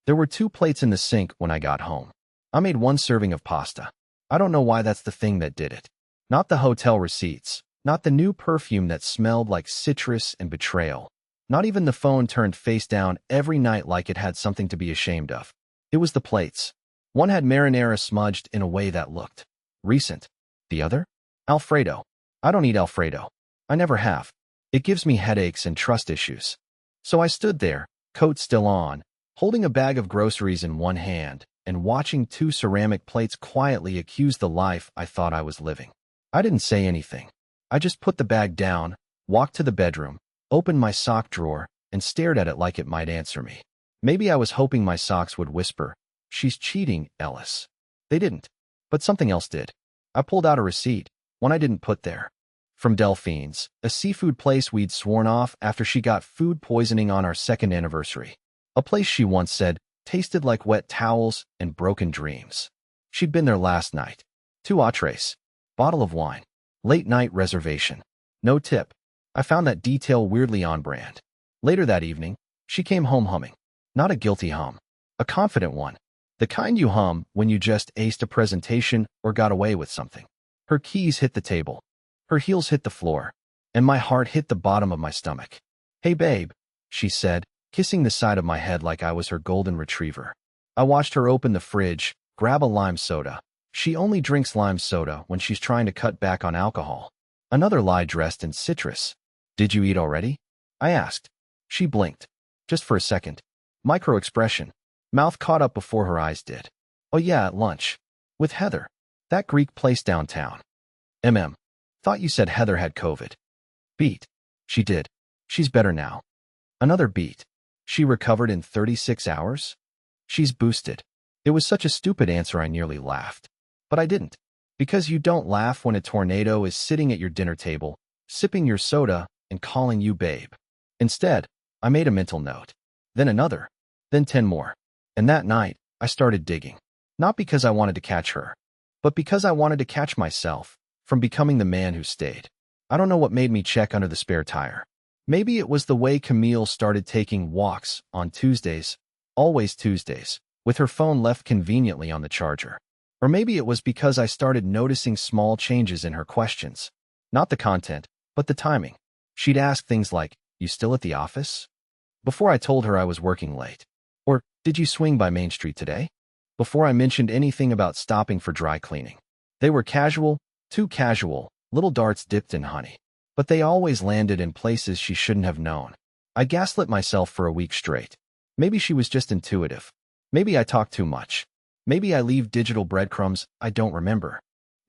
There were 2 plates in the sink when I got home. I made 1 serving of pasta. I don't know why that's the thing that did it. Not the hotel receipts, not the new perfume that smelled like citrus and betrayal. Not even the phone turned face down every night like it had something to be ashamed of. It was the plates. One had marinara smudged in a way that looked recent. The other? Alfredo. I don't eat Alfredo. I never have. It gives me headaches and trust issues. So I stood there, coat still on, holding a bag of groceries in one hand and watching 2 ceramic plates quietly accuse the life I thought I was living. I didn't say anything. I just put the bag down, walked to the bedroom, opened my sock drawer, and stared at it like it might answer me. Maybe I was hoping my socks would whisper, "She's cheating, Ellis." They didn't. But something else did. I pulled out a receipt, one I didn't put there. From Delphine's, a seafood place we'd sworn off after she got food poisoning on our 2nd anniversary. A place she once said tasted like wet towels and broken dreams. She'd been there last night. 2 entrees. Bottle of wine. Late night reservation. No tip. I found that detail weirdly on brand. Later that evening, she came home humming. Not a guilty hum. A confident one. The kind you hum when you just aced a presentation or got away with something. Her keys hit the table. Her heels hit the floor. And my heart hit the bottom of my stomach. "Hey babe," she said, kissing the side of my head like I was her golden retriever. I watched her open the fridge, grab a lime soda. She only drinks lime soda when she's trying to cut back on alcohol. Another lie dressed in citrus. "Did you eat already?" I asked. She blinked. Just for a second. Micro-expression. Mouth caught up before her eyes did. "Oh yeah, at lunch. With Heather. That Greek place downtown." Thought you said Heather had COVID." Beat. She did. She's better now." Another beat. "She recovered in 36 hours? She's boosted." It was such a stupid answer I nearly laughed. But I didn't. Because you don't laugh when a tornado is sitting at your dinner table, sipping your soda, and calling you babe. Instead, I made a mental note. Then another. Then 10 more. And that night, I started digging. Not because I wanted to catch her, but because I wanted to catch myself from becoming the man who stayed. I don't know what made me check under the spare tire. Maybe it was the way Camille started taking walks on Tuesdays, always Tuesdays, with her phone left conveniently on the charger. Or maybe it was because I started noticing small changes in her questions. Not the content, but the timing. She'd ask things like, "You still at the office?" Before I told her I was working late. Or, "Did you swing by Main Street today?" Before I mentioned anything about stopping for dry cleaning. They were casual, too casual, little darts dipped in honey. But they always landed in places she shouldn't have known. I gaslit myself for a week straight. Maybe she was just intuitive. Maybe I talked too much. Maybe I leave digital breadcrumbs I don't remember.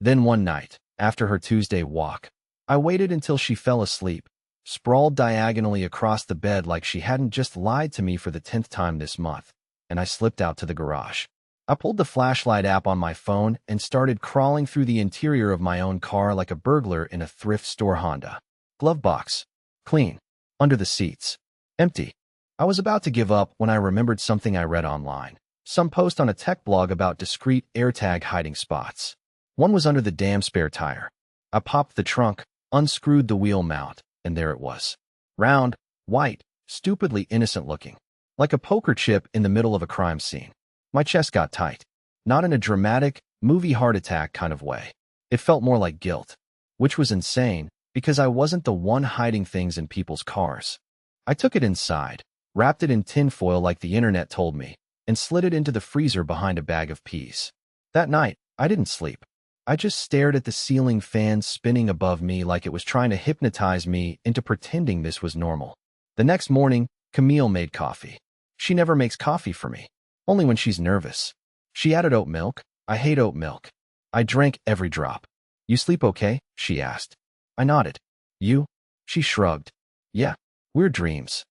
Then one night, after her Tuesday walk, I waited until she fell asleep, sprawled diagonally across the bed like she hadn't just lied to me for the 10th time this month, and I slipped out to the garage. I pulled the flashlight app on my phone and started crawling through the interior of my own car like a burglar in a thrift store Honda. Glove box. Clean. Under the seats. Empty. I was about to give up when I remembered something I read online. Some post on a tech blog about discreet AirTag hiding spots. One was under the damn spare tire. I popped the trunk, unscrewed the wheel mount, and there it was. Round, white, stupidly innocent looking. Like a poker chip in the middle of a crime scene. My chest got tight. Not in a dramatic, movie heart attack kind of way. It felt more like guilt. Which was insane, because I wasn't the one hiding things in people's cars. I took it inside, wrapped it in tinfoil like the internet told me, and slid it into the freezer behind a bag of peas. That night, I didn't sleep. I just stared at the ceiling fan spinning above me like it was trying to hypnotize me into pretending this was normal. The next morning, Camille made coffee. She never makes coffee for me. Only when she's nervous. She added oat milk. I hate oat milk. I drank every drop. "You sleep okay?" she asked. I nodded. "You?" She shrugged. "Yeah, weird dreams."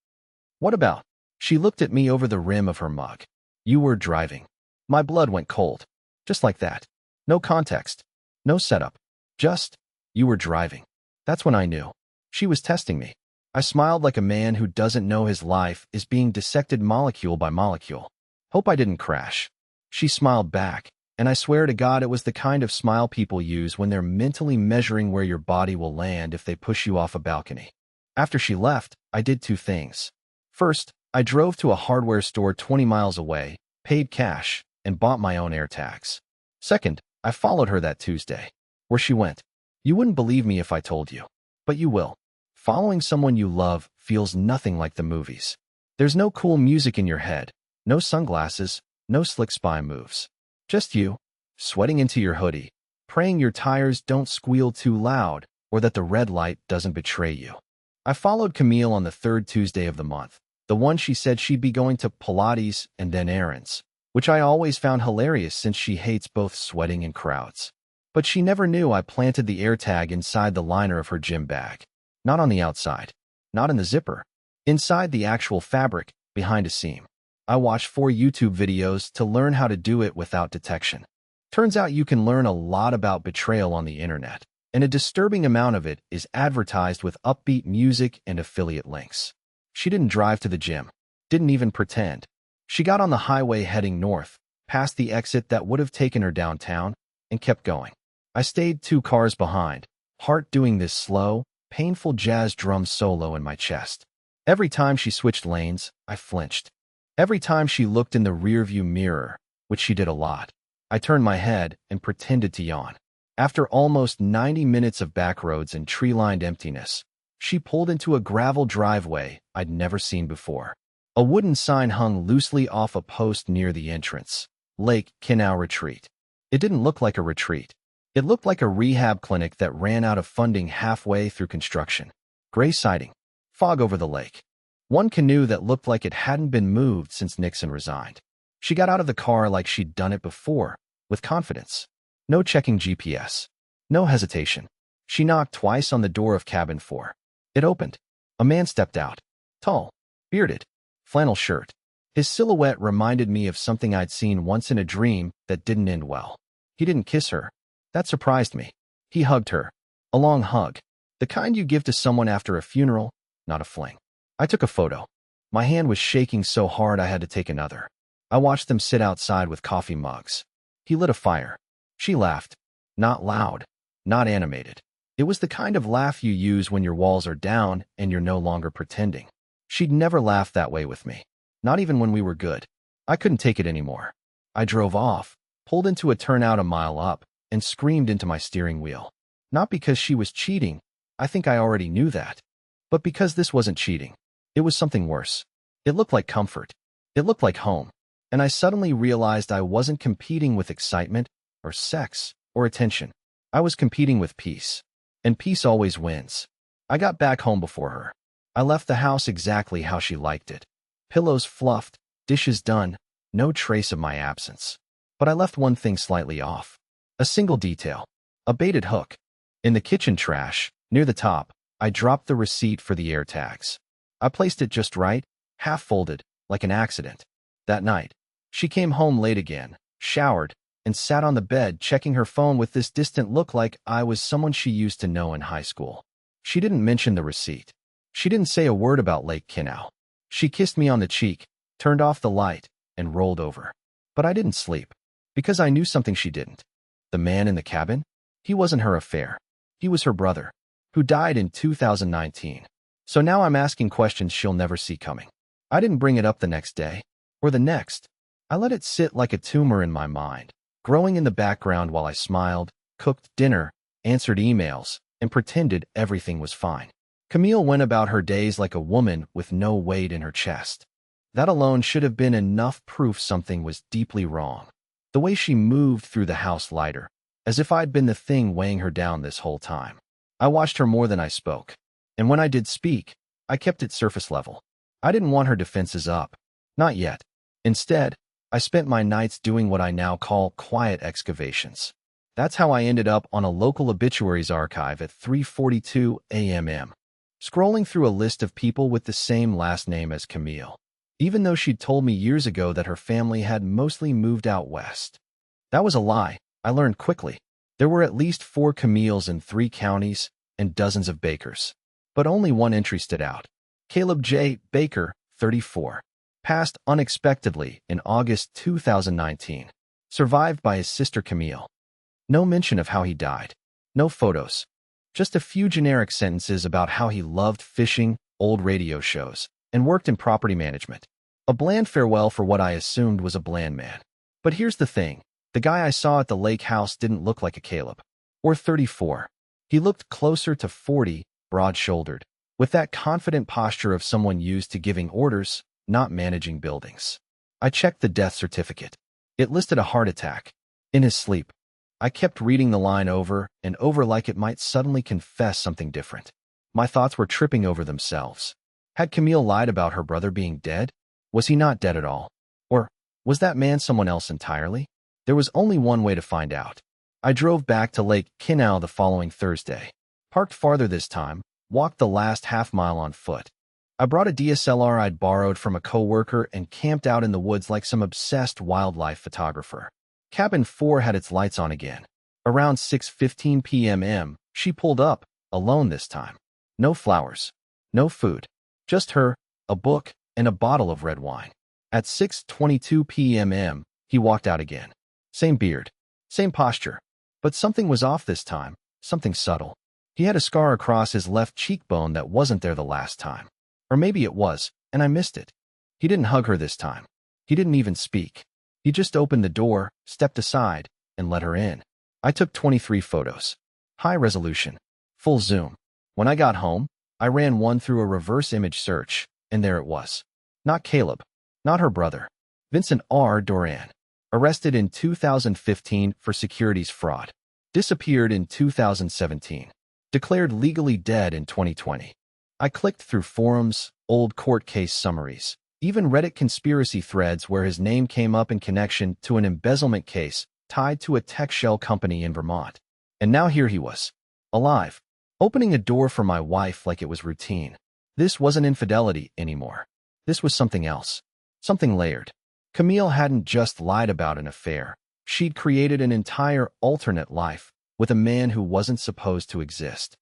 "What about?" She looked at me over the rim of her mug. "You were driving." My blood went cold. Just like that. No context. No setup. Just, "You were driving." That's when I knew. She was testing me. I smiled like a man who doesn't know his life is being dissected molecule by molecule. "Hope I didn't crash." She smiled back, and I swear to God it was the kind of smile people use when they're mentally measuring where your body will land if they push you off a balcony. After she left, I did 2 things. First, I drove to a hardware store 20 miles away, paid cash, and bought my own AirTags. Second, I followed her that Tuesday. Where she went. You wouldn't believe me if I told you. But you will. Following someone you love feels nothing like the movies. There's no cool music in your head, no sunglasses, no slick spy moves. Just you, sweating into your hoodie, praying your tires don't squeal too loud or that the red light doesn't betray you. I followed Camille on the third Tuesday of the month, the one she said she'd be going to Pilates and then errands, which I always found hilarious since she hates both sweating and crowds. But she never knew I planted the AirTag inside the liner of her gym bag. Not on the outside. Not in the zipper. Inside the actual fabric, behind a seam. I watched 4 YouTube videos to learn how to do it without detection. Turns out you can learn a lot about betrayal on the internet, and a disturbing amount of it is advertised with upbeat music and affiliate links. She didn't drive to the gym. Didn't even pretend. She got on the highway heading north, past the exit that would have taken her downtown, and kept going. I stayed 2 cars behind, heart doing this slow, painful jazz drum solo in my chest. Every time she switched lanes, I flinched. Every time she looked in the rearview mirror, which she did a lot, I turned my head and pretended to yawn. After almost 90 minutes of backroads and tree-lined emptiness, she pulled into a gravel driveway I'd never seen before. A wooden sign hung loosely off a post near the entrance. Lake Kinau Retreat. It didn't look like a retreat. It looked like a rehab clinic that ran out of funding halfway through construction. Gray siding. Fog over the lake. One canoe that looked like it hadn't been moved since Nixon resigned. She got out of the car like she'd done it before, with confidence. No checking GPS. No hesitation. She knocked twice on the door of cabin 4. It opened. A man stepped out. Tall. Bearded. Flannel shirt. His silhouette reminded me of something I'd seen once in a dream that didn't end well. He didn't kiss her. That surprised me. He hugged her. A long hug. The kind you give to someone after a funeral, not a fling. I took a photo. My hand was shaking so hard I had to take another. I watched them sit outside with coffee mugs. He lit a fire. She laughed. Not loud. Not animated. It was the kind of laugh you use when your walls are down and you're no longer pretending. She'd never laughed that way with me. Not even when we were good. I couldn't take it anymore. I drove off, pulled into a turnout a mile up, and screamed into my steering wheel. Not because she was cheating, I think I already knew that, but because this wasn't cheating. It was something worse. It looked like comfort. It looked like home. And I suddenly realized I wasn't competing with excitement, or sex, or attention. I was competing with peace. And peace always wins. I got back home before her. I left the house exactly how she liked it. Pillows fluffed, dishes done, no trace of my absence. But I left one thing slightly off. A single detail. A baited hook. In the kitchen trash, near the top, I dropped the receipt for the AirTags. I placed it just right, half-folded, like an accident. That night, she came home late again, showered, and sat on the bed checking her phone with this distant look like I was someone she used to know in high school. She didn't mention the receipt. She didn't say a word about Lake Kinau. She kissed me on the cheek, turned off the light, and rolled over. But I didn't sleep, because I knew something she didn't. The man in the cabin? He wasn't her affair. He was her brother, who died in 2019. So now I'm asking questions she'll never see coming. I didn't bring it up the next day, or the next. I let it sit like a tumor in my mind, growing in the background while I smiled, cooked dinner, answered emails, and pretended everything was fine. Camille went about her days like a woman with no weight in her chest. That alone should have been enough proof something was deeply wrong. The way she moved through the house lighter, as if I'd been the thing weighing her down this whole time. I watched her more than I spoke. And when I did speak, I kept it surface level. I didn't want her defenses up. Not yet. Instead, I spent my nights doing what I now call quiet excavations. That's how I ended up on a local obituaries archive at 3:42 a.m. Scrolling through a list of people with the same last name as Camille, even though she'd told me years ago that her family had mostly moved out west. That was a lie, I learned quickly. There were at least 4 Camilles in 3 counties and dozens of Bakers. But only one entry stood out. Caleb J. Baker, 34. Passed unexpectedly in August 2019. Survived by his sister Camille. No mention of how he died. No photos. Just a few generic sentences about how he loved fishing, old radio shows, and worked in property management. A bland farewell for what I assumed was a bland man. But here's the thing. The guy I saw at the lake house didn't look like a Caleb. Or 34. He looked closer to 40, broad-shouldered, with that confident posture of someone used to giving orders, not managing buildings. I checked the death certificate. It listed a heart attack. In his sleep. I kept reading the line over and over like it might suddenly confess something different. My thoughts were tripping over themselves. Had Camille lied about her brother being dead? Was he not dead at all? Or was that man someone else entirely? There was only one way to find out. I drove back to Lake Kinau the following Thursday. Parked farther this time, walked the last half-mile on foot. I brought a DSLR I'd borrowed from a coworker and camped out in the woods like some obsessed wildlife photographer. Cabin 4 had its lights on again. Around 6:15 p.m. she pulled up, alone this time. No flowers. No food. Just her, a book, and a bottle of red wine. At 6:22 p.m. he walked out again. Same beard. Same posture. But something was off this time, something subtle. He had a scar across his left cheekbone that wasn't there the last time. Or maybe it was, and I missed it. He didn't hug her this time. He didn't even speak. He just opened the door, stepped aside, and let her in. I took 23 photos. High resolution. Full zoom. When I got home, I ran one through a reverse image search, and there it was. Not Caleb. Not her brother. Vincent R. Doran. Arrested in 2015 for securities fraud. Disappeared in 2017. Declared legally dead in 2020. I clicked through forums, old court case summaries, even Reddit conspiracy threads where his name came up in connection to an embezzlement case tied to a tech shell company in Vermont. And now here he was. Alive. Opening a door for my wife like it was routine. This wasn't infidelity anymore. This was something else. Something layered. Camille hadn't just lied about an affair. She'd created an entire alternate life with a man who wasn't supposed to exist.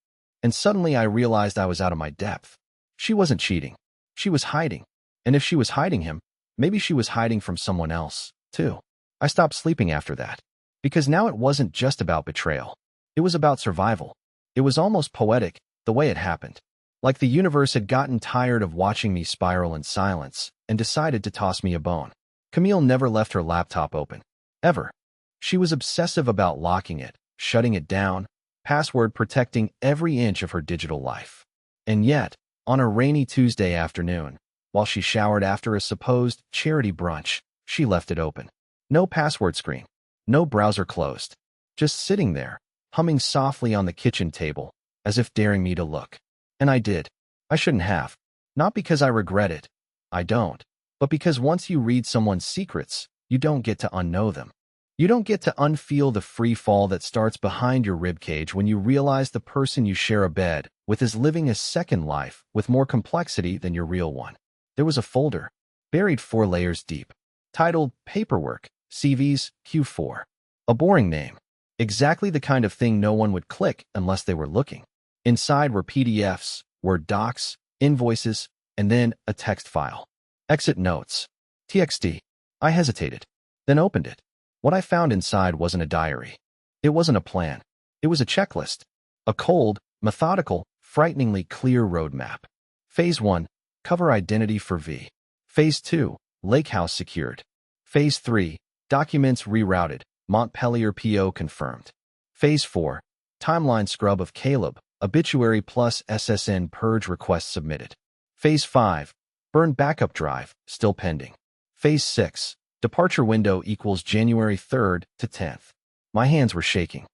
And suddenly I realized I was out of my depth. She wasn't cheating. She was hiding. And if she was hiding him, maybe she was hiding from someone else, too. I stopped sleeping after that. Because now it wasn't just about betrayal. It was about survival. It was almost poetic, the way it happened. Like the universe had gotten tired of watching me spiral in silence and decided to toss me a bone. Camille never left her laptop open. Ever. She was obsessive about locking it, shutting it down, password protecting every inch of her digital life. And yet, on a rainy Tuesday afternoon, while she showered after a supposed charity brunch, she left it open. No password screen. No browser closed. Just sitting there, humming softly on the kitchen table, as if daring me to look. And I did. I shouldn't have. Not because I regret it. I don't. But because once you read someone's secrets, you don't get to unknow them. You don't get to unfeel the free fall that starts behind your ribcage when you realize the person you share a bed with is living a second life with more complexity than your real one. There was a folder, buried 4 layers deep, titled Paperwork, CVs, Q4. A boring name. Exactly the kind of thing no one would click unless they were looking. Inside were PDFs, Word docs, invoices, and then a text file. Exit notes. TXT. I hesitated, then opened it. What I found inside wasn't a diary. It wasn't a plan. It was a checklist. A cold, methodical, frighteningly clear roadmap. Phase 1. Cover identity for V. Phase 2. Lake house secured. Phase 3. Documents rerouted. Montpelier PO confirmed. Phase 4. Timeline scrub of Caleb. Obituary plus SSN purge request submitted. Phase 5. Burn backup drive. Still pending. Phase 6. Departure window equals January 3rd to 10th. My hands were shaking.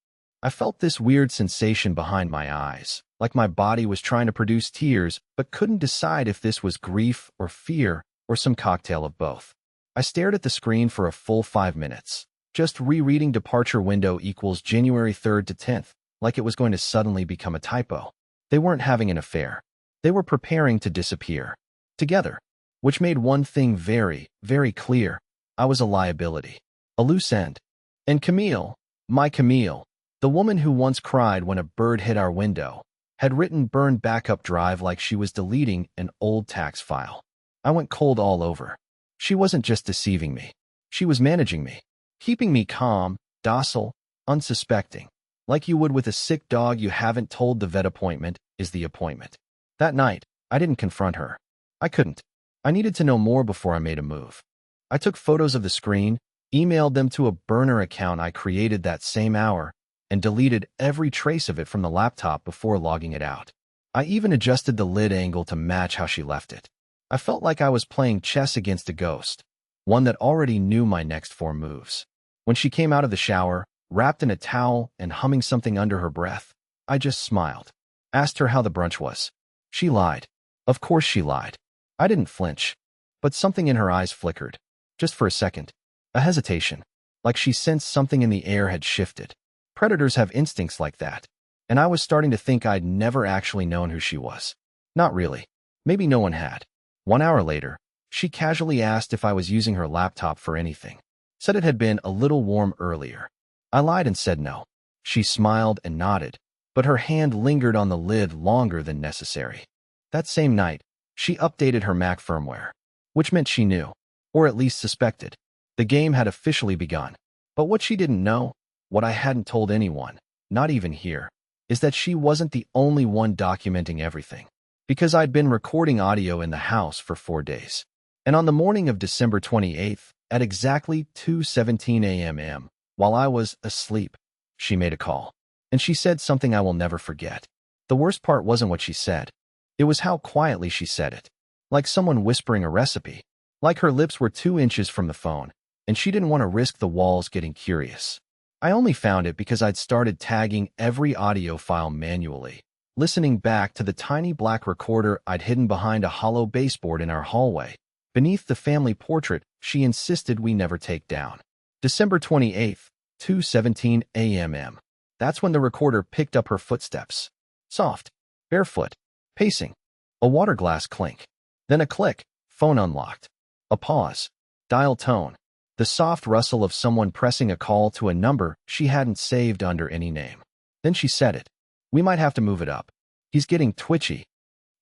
I felt this weird sensation behind my eyes, like my body was trying to produce tears, but couldn't decide if this was grief or fear or some cocktail of both. I stared at the screen for a full 5 minutes, just rereading departure window equals January 3rd to 10th, like it was going to suddenly become a typo. They weren't having an affair. They were preparing to disappear. Together. Which made one thing very, very clear. I was a liability. A loose end. And Camille, my Camille, the woman who once cried when a bird hit our window, had written burn backup drive like she was deleting an old tax file. I went cold all over. She wasn't just deceiving me. She was managing me. Keeping me calm, docile, unsuspecting. Like you would with a sick dog you haven't told the vet appointment is the appointment. That night, I didn't confront her. I couldn't. I needed to know more before I made a move. I took photos of the screen, emailed them to a burner account I created that same hour, and deleted every trace of it from the laptop before logging it out. I even adjusted the lid angle to match how she left it. I felt like I was playing chess against a ghost, one that already knew my next 4 moves. When she came out of the shower, wrapped in a towel and humming something under her breath, I just smiled. Asked her how the brunch was. She lied. Of course she lied. I didn't flinch, but something in her eyes flickered. Just for a second. A hesitation. Like she sensed something in the air had shifted. Predators have instincts like that. And I was starting to think I'd never actually known who she was. Not really. Maybe no one had. 1 hour later, she casually asked if I was using her laptop for anything. Said it had been a little warm earlier. I lied and said no. She smiled and nodded, but her hand lingered on the lid longer than necessary. That same night, she updated her Mac firmware, which meant she knew, or at least suspected. The game had officially begun. But what she didn't know, what I hadn't told anyone, not even here, is that she wasn't the only one documenting everything. Because I'd been recording audio in the house for 4 days. And on the morning of December 28th, at exactly 2:17 a.m., while I was asleep, she made a call. And she said something I will never forget. The worst part wasn't what she said. It was how quietly she said it. Like someone whispering a recipe. Like her lips were 2 inches from the phone, and she didn't want to risk the walls getting curious. I only found it because I'd started tagging every audio file manually, listening back to the tiny black recorder I'd hidden behind a hollow baseboard in our hallway, beneath the family portrait she insisted we never take down. December 28th, 2:17 a.m. That's when the recorder picked up her footsteps. Soft, barefoot, pacing. A water glass clink. Then a click, phone unlocked. A pause. Dial tone. The soft rustle of someone pressing a call to a number she hadn't saved under any name. Then she said it. We might have to move it up. He's getting twitchy.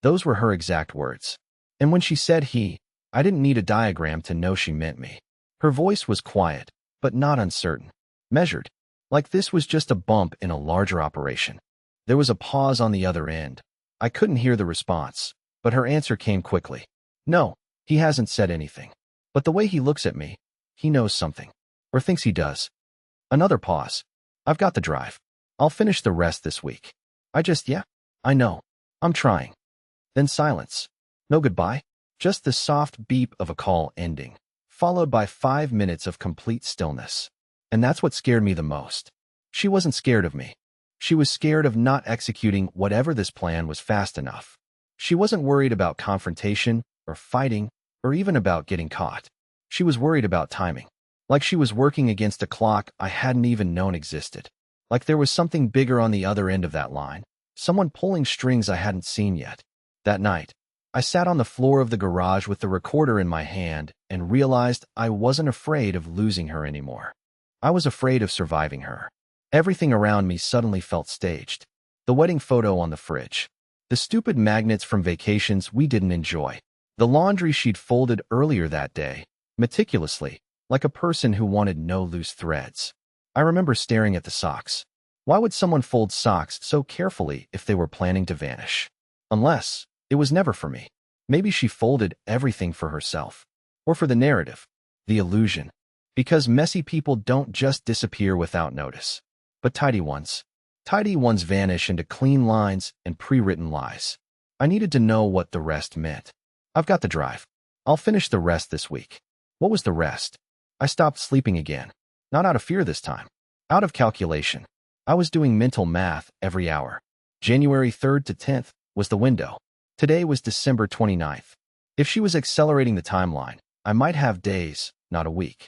Those were her exact words. And when she said he, I didn't need a diagram to know she meant me. Her voice was quiet, but not uncertain. Measured. Like this was just a bump in a larger operation. There was a pause on the other end. I couldn't hear the response, but her answer came quickly. No, he hasn't said anything. But the way he looks at me, he knows something. Or thinks he does. Another pause. I've got the drive. I'll finish the rest this week. Yeah, I know. I'm trying. Then silence. No goodbye. Just the soft beep of a call ending, followed by 5 minutes of complete stillness. And that's what scared me the most. She wasn't scared of me. She was scared of not executing whatever this plan was fast enough. She wasn't worried about confrontation, or fighting, or even about getting caught. She was worried about timing. Like she was working against a clock I hadn't even known existed. Like there was something bigger on the other end of that line. Someone pulling strings I hadn't seen yet. That night, I sat on the floor of the garage with the recorder in my hand and realized I wasn't afraid of losing her anymore. I was afraid of surviving her. Everything around me suddenly felt staged. The wedding photo on the fridge. The stupid magnets from vacations we didn't enjoy. The laundry she'd folded earlier that day, meticulously, like a person who wanted no loose threads. I remember staring at the socks. Why would someone fold socks so carefully if they were planning to vanish? Unless, it was never for me. Maybe she folded everything for herself. Or for the narrative. The illusion. Because messy people don't just disappear without notice. But tidy ones. Tidy ones vanish into clean lines and pre-written lies. I needed to know what the rest meant. I've got the drive. I'll finish the rest this week. What was the rest? I stopped sleeping again. Not out of fear this time. Out of calculation. I was doing mental math every hour. January 3rd to 10th was the window. Today was December 29th. If she was accelerating the timeline, I might have days, not a week.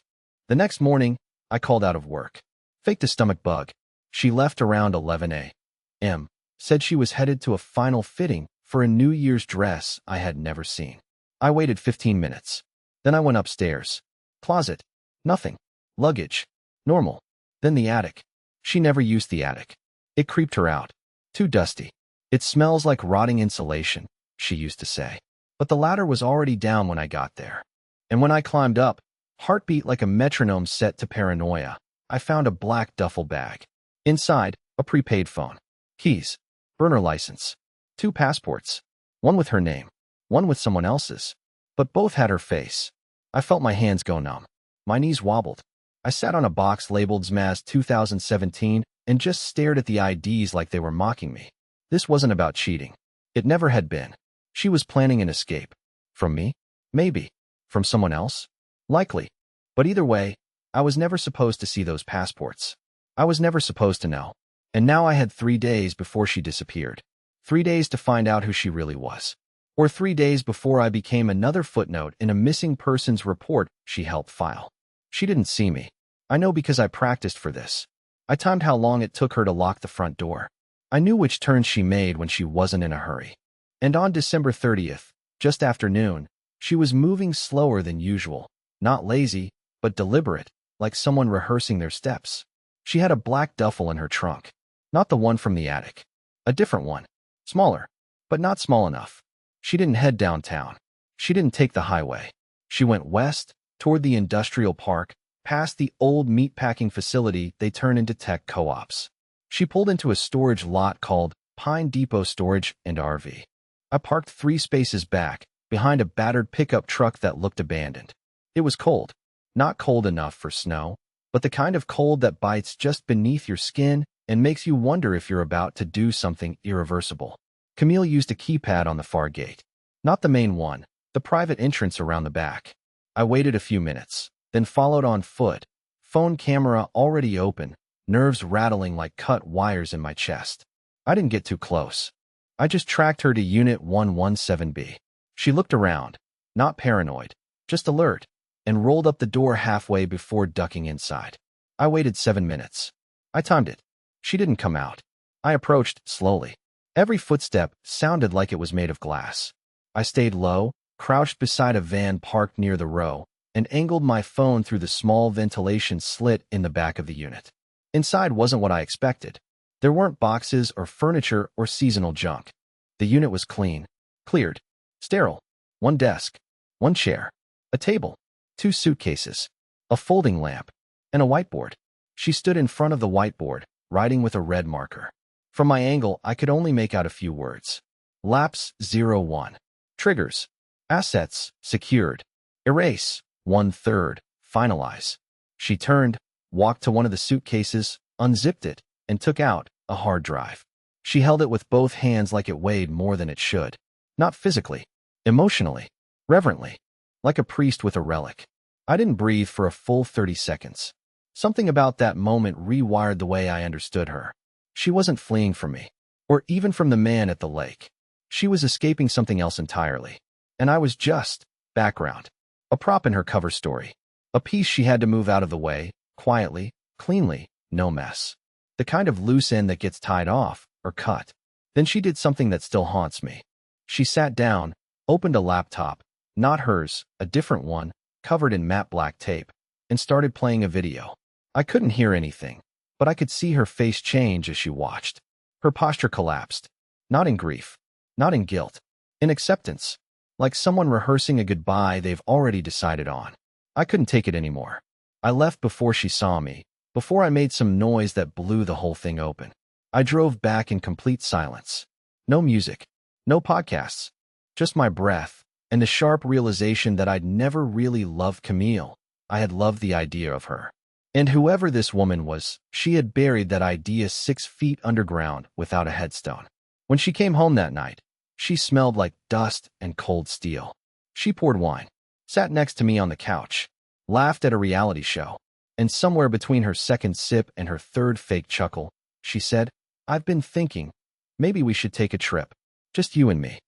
The next morning, I called out of work. Faked a stomach bug. She left around 11 a.m. Said she was headed to a final fitting for a New Year's dress I had never seen. I waited 15 minutes. Then I went upstairs. Closet. Nothing. Luggage. Normal. Then the attic. She never used the attic. It creeped her out. Too dusty. It smells like rotting insulation, she used to say. But the ladder was already down when I got there. And when I climbed up, heartbeat like a metronome set to paranoia, I found a black duffel bag. Inside, a prepaid phone. Keys. Burner license. 2 passports. One with her name. One with someone else's. but both had her face. I felt my hands go numb. My knees wobbled. I sat on a box labeled ZMAS 2017 and just stared at the IDs like they were mocking me. This wasn't about cheating. It never had been. She was planning an escape. From me? Maybe. From someone else? Likely. But either way, I was never supposed to see those passports. I was never supposed to know. And now I had 3 days before she disappeared. 3 days to find out who she really was. Or 3 days before I became another footnote in a missing persons report she helped file. She didn't see me. I know because I practiced for this. I timed how long it took her to lock the front door. I knew which turns she made when she wasn't in a hurry. And on December 30th, just after noon, she was moving slower than usual. Not lazy, but deliberate, like someone rehearsing their steps. She had a black duffel in her trunk. Not the one from the attic. A different one. Smaller, but not small enough. She didn't head downtown. She didn't take the highway. She went west, toward the industrial park, past the old meatpacking facility they turn into tech co-ops. She pulled into a storage lot called Pine Depot Storage and RV. I parked 3 spaces back, behind a battered pickup truck that looked abandoned. It was cold. Not cold enough for snow, but the kind of cold that bites just beneath your skin and makes you wonder if you're about to do something irreversible. Camille used a keypad on the far gate. Not the main one, the private entrance around the back. I waited a few minutes, then followed on foot, phone camera already open, nerves rattling like cut wires in my chest. I didn't get too close. I just tracked her to Unit 117B. She looked around, not paranoid, just alert, and rolled up the door halfway before ducking inside. I waited 7 minutes. I timed it. She didn't come out. I approached slowly. Every footstep sounded like it was made of glass. I stayed low, crouched beside a van parked near the row, and angled my phone through the small ventilation slit in the back of the unit. Inside wasn't what I expected. There weren't boxes or furniture or seasonal junk. The unit was clean, cleared, sterile. 1 desk, 1 chair, a table, 2 suitcases, a folding lamp, and a whiteboard. She stood in front of the whiteboard, writing with a red marker. From my angle, I could only make out a few words. Lapse 01. Triggers. Assets secured. Erase 1/3. Finalize. She turned, walked to one of the suitcases, unzipped it, and took out a hard drive. She held it with both hands like it weighed more than it should. Not physically, emotionally, reverently, like a priest with a relic. I didn't breathe for a full 30 seconds. Something about that moment rewired the way I understood her. She wasn't fleeing from me, or even from the man at the lake. She was escaping something else entirely. And I was just background. A prop in her cover story. A piece she had to move out of the way, quietly, cleanly, no mess. The kind of loose end that gets tied off, or cut. Then she did something that still haunts me. She sat down, opened a laptop, not hers, a different one, covered in matte black tape, and started playing a video. I couldn't hear anything, but I could see her face change as she watched. Her posture collapsed. Not in grief, not in guilt, in acceptance, like someone rehearsing a goodbye they've already decided on. I couldn't take it anymore. I left before she saw me, before I made some noise that blew the whole thing open. I drove back in complete silence. No music, no podcasts, just my breath, and the sharp realization that I'd never really loved Camille. I had loved the idea of her. And whoever this woman was, she had buried that idea 6 feet underground without a headstone. When she came home that night, she smelled like dust and cold steel. She poured wine, sat next to me on the couch, laughed at a reality show, and somewhere between her second sip and her third fake chuckle, she said, "I've been thinking, maybe we should take a trip. Just you and me."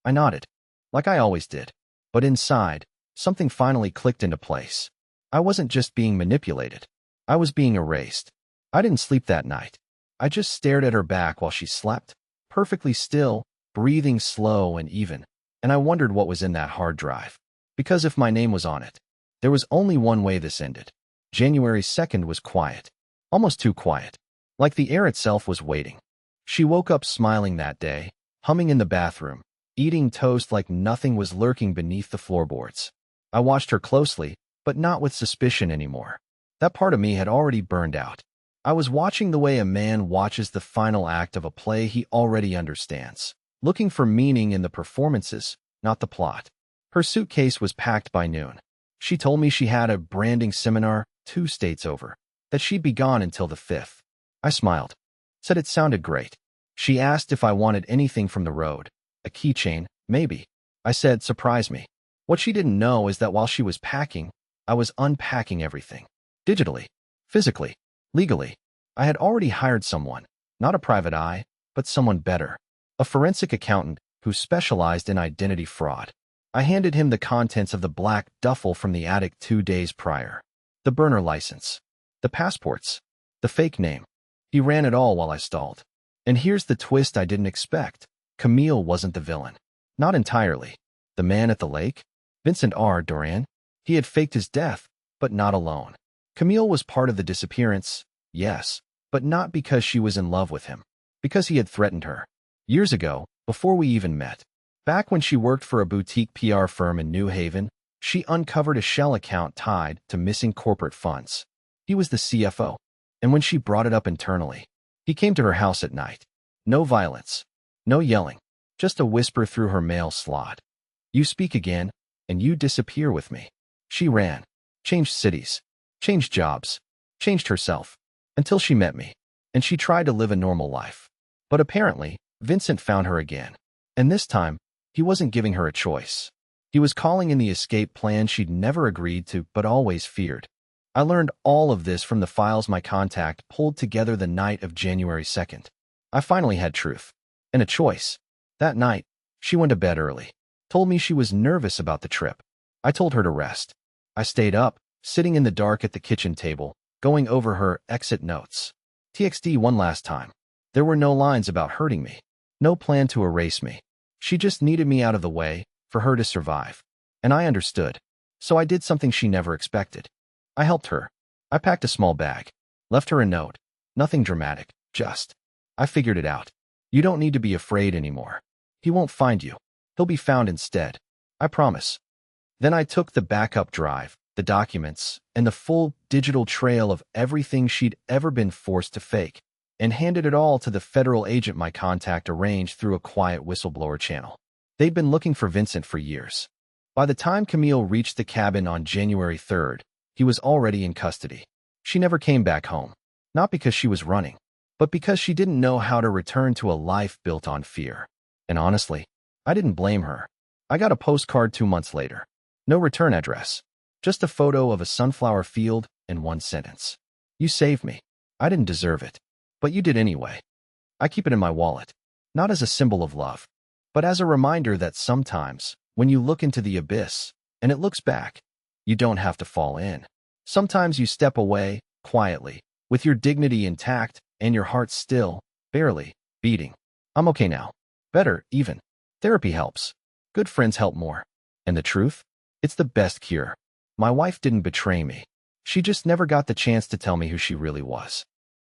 I nodded, like I always did. But inside, something finally clicked into place. I wasn't just being manipulated. I was being erased. I didn't sleep that night. I just stared at her back while she slept, perfectly still, breathing slow and even. And I wondered what was in that hard drive. Because if my name was on it, there was only one way this ended. January 2nd was quiet. Almost too quiet. Like the air itself was waiting. She woke up smiling that day, humming in the bathroom, eating toast like nothing was lurking beneath the floorboards. I watched her closely, but not with suspicion anymore. That part of me had already burned out. I was watching the way a man watches the final act of a play he already understands, looking for meaning in the performances, not the plot. Her suitcase was packed by noon. She told me she had a branding seminar 2 states over, that she'd be gone until the 5th. I smiled, said it sounded great. She asked if I wanted anything from the road. A keychain, maybe. I said, surprise me. What she didn't know is that while she was packing, I was unpacking everything. Digitally, physically, legally. I had already hired someone, not a private eye, but someone better. A forensic accountant who specialized in identity fraud. I handed him the contents of the black duffel from the attic 2 days prior. The burner license. The passports. The fake name. He ran it all while I stalled. And here's the twist I didn't expect. Camille wasn't the villain. Not entirely. The man at the lake? Vincent R. Duran? He had faked his death, but not alone. Camille was part of the disappearance, yes, but not because she was in love with him. Because he had threatened her. Years ago, before we even met. Back when she worked for a boutique PR firm in New Haven, she uncovered a shell account tied to missing corporate funds. He was the CFO. And when she brought it up internally, he came to her house at night. No violence. No yelling. Just a whisper through her mail slot. You speak again, and you disappear with me. She ran. Changed cities. Changed jobs. Changed herself. Until she met me. And she tried to live a normal life. But apparently, Vincent found her again. And this time, he wasn't giving her a choice. He was calling in the escape plan she'd never agreed to but always feared. I learned all of this from the files my contact pulled together the night of January 2nd. I finally had truth. And a choice. That night, she went to bed early. Told me she was nervous about the trip. I told her to rest. I stayed up, sitting in the dark at the kitchen table, going over her exit notes. TXT one last time. There were no lines about hurting me. No plan to erase me. She just needed me out of the way, for her to survive. And I understood. So I did something she never expected. I helped her. I packed a small bag. Left her a note. Nothing dramatic, just. I figured it out. You don't need to be afraid anymore. He won't find you. He'll be found instead. I promise. Then I took the backup drive, the documents, and the full digital trail of everything she'd ever been forced to fake, and handed it all to the federal agent my contact arranged through a quiet whistleblower channel. They'd been looking for Vincent for years. By the time Camille reached the cabin on January 3rd, he was already in custody. She never came back home. Not because she was running, but because she didn't know how to return to a life built on fear. And honestly, I didn't blame her. I got a postcard 2 months later. No return address. Just a photo of a sunflower field and one sentence. You saved me. I didn't deserve it. But you did anyway. I keep it in my wallet. Not as a symbol of love, but as a reminder that sometimes, when you look into the abyss, and it looks back, you don't have to fall in. Sometimes you step away, quietly, with your dignity intact and your heart still, barely, beating. I'm okay now. Better, even. Therapy helps. Good friends help more. And the truth? It's the best cure. My wife didn't betray me. She just never got the chance to tell me who she really was.